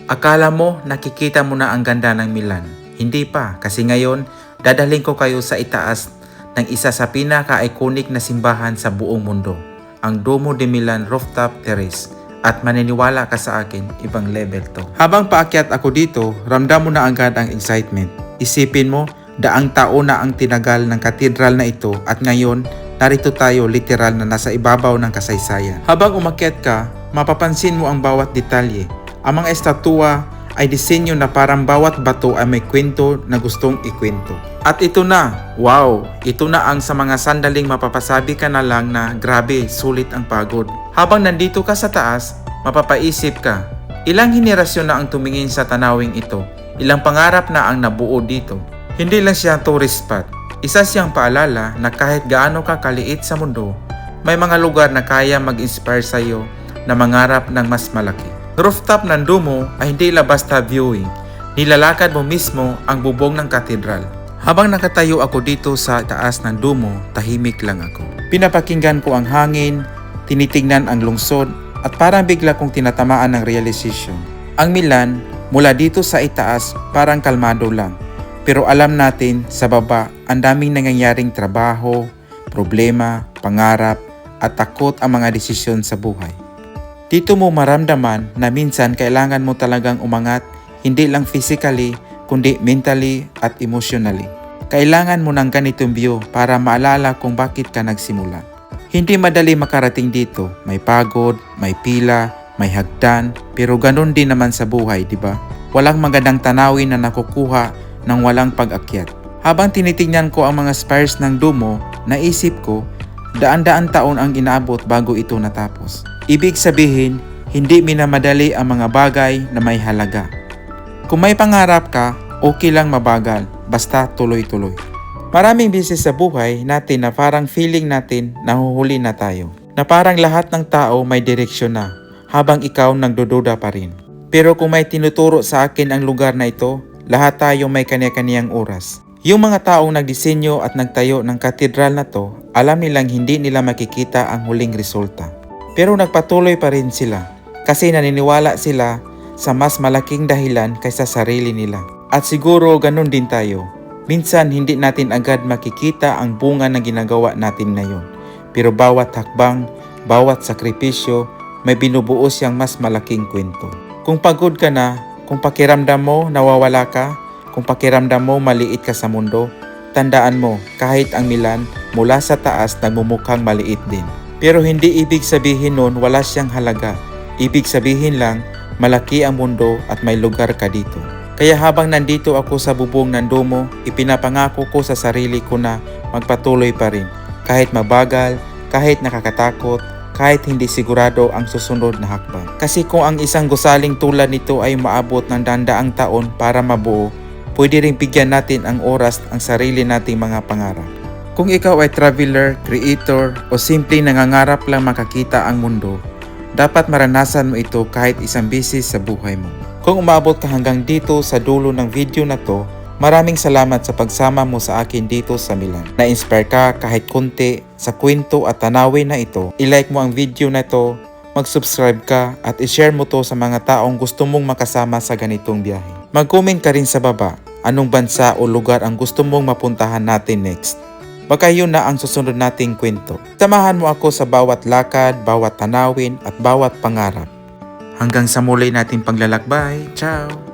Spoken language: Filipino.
Akala mo nakikita mo na ang ganda ng Milan. Hindi pa, kasi ngayon dadalhin ko kayo sa itaas ng isa sa pinaka-iconic na simbahan sa buong mundo, ang Duomo de Milan Rooftop Terrace. At maniniwala ka sa akin, ibang level to. Habang paakyat ako dito, ramdam mo na agad ang excitement. Isipin mo, daang taon na ang tinagal ng katedral na ito at ngayon, narito tayo literal na nasa ibabaw ng kasaysayan. Habang umakyat ka, mapapansin mo ang bawat detalye. Ang mga estatwa ay disenyo na parang bawat bato ay may kwento na gustong ikwento. At ito na, wow! Ito na ang sa mga sandaling mapapasabi ka na lang na grabe, sulit ang pagod. Habang nandito ka sa taas, mapapaisip ka, ilang henerasyon na ang tumingin sa tanawing ito, ilang pangarap na ang nabuo dito. Hindi lang siya tourist spot, isa siyang paalala na kahit gaano ka kaliit sa mundo, may mga lugar na kaya mag-inspire sa iyo na mangarap ng mas malaki. Rooftop ng Duomo ay hindi lang basta viewing, nilalakad mo mismo ang bubong ng katedral. Habang nakatayo ako dito sa taas ng Duomo, tahimik lang ako. Pinapakinggan ko ang hangin, tinitingnan ang lungsod, at parang bigla kong tinatamaan ng realization. Ang Milan, mula dito sa itaas, parang kalmado lang. Pero alam natin, sa baba, ang daming nangyayaring trabaho, problema, pangarap, at takot ang mga desisyon sa buhay. Dito mo maramdaman na minsan kailangan mo talagang umangat, hindi lang physically, kundi mentally at emotionally. Kailangan mo ng ganitong view para maalala kung bakit ka nagsimula. Hindi madali makarating dito, may pagod, may pila, may hagdan, pero ganun din naman sa buhay, di ba? Walang magandang tanawin na nakukuha ng walang pag-akyat. Habang tinitingnan ko ang mga spires ng Duomo, naisip ko, daan-daan taon ang inaabot bago ito natapos. Ibig sabihin, hindi minamadali ang mga bagay na may halaga. Kung may pangarap ka, okay lang mabagal, basta tuloy-tuloy. Maraming beses sa buhay natin na parang feeling natin nahuhuli na tayo. Na parang lahat ng tao may direksyon na, habang ikaw nagdududa pa rin. Pero kung may tinuturo sa akin ang lugar na ito, lahat tayo may kanya-kanyang oras. Yung mga taong nagdisenyo at nagtayo ng katedral na to, alam nilang hindi nila makikita ang huling resulta. Pero nagpatuloy pa rin sila kasi naniniwala sila sa mas malaking dahilan kaysa sarili nila. At siguro ganun din tayo. Minsan hindi natin agad makikita ang bunga ng ginagawa natin ngayon. Pero bawat hakbang, bawat sakripisyo, may binubuo siyang mas malaking kwento. Kung pagod ka na, kung pakiramdam mo nawawala ka, kung pakiramdam mo maliit ka sa mundo, tandaan mo kahit ang Milan mula sa taas nagmumukhang maliit din. Pero hindi ibig sabihin nun wala siyang halaga. Ibig sabihin lang malaki ang mundo at may lugar ka dito. Kaya habang nandito ako sa bubong ng Duomo, ipinapangako ko sa sarili ko na magpatuloy pa rin. Kahit mabagal, kahit nakakatakot, kahit hindi sigurado ang susunod na hakbang. Kasi kung ang isang gusaling tulad nito ay maabot ng dandaang taon para mabuo, pwede rin bigyan natin ang oras ang sarili nating mga pangarap. Kung ikaw ay traveler, creator, o simple nangangarap lang makakita ang mundo, dapat maranasan mo ito kahit isang beses sa buhay mo. Kung umabot ka hanggang dito sa dulo ng video na to, maraming salamat sa pagsama mo sa akin dito sa Milan. Na-inspire ka kahit konti sa kwento at tanawin na ito, i-like mo ang video na to, mag-subscribe ka at i-share mo to sa mga taong gusto mong makasama sa ganitong biyahe. Mag-comment ka rin sa baba, anong bansa o lugar ang gusto mong mapuntahan natin next. Baka yun na ang susunod nating kwento. Samahan mo ako sa bawat lakad, bawat tanawin at bawat pangarap. Hanggang sa muli nating paglalakbay. Ciao!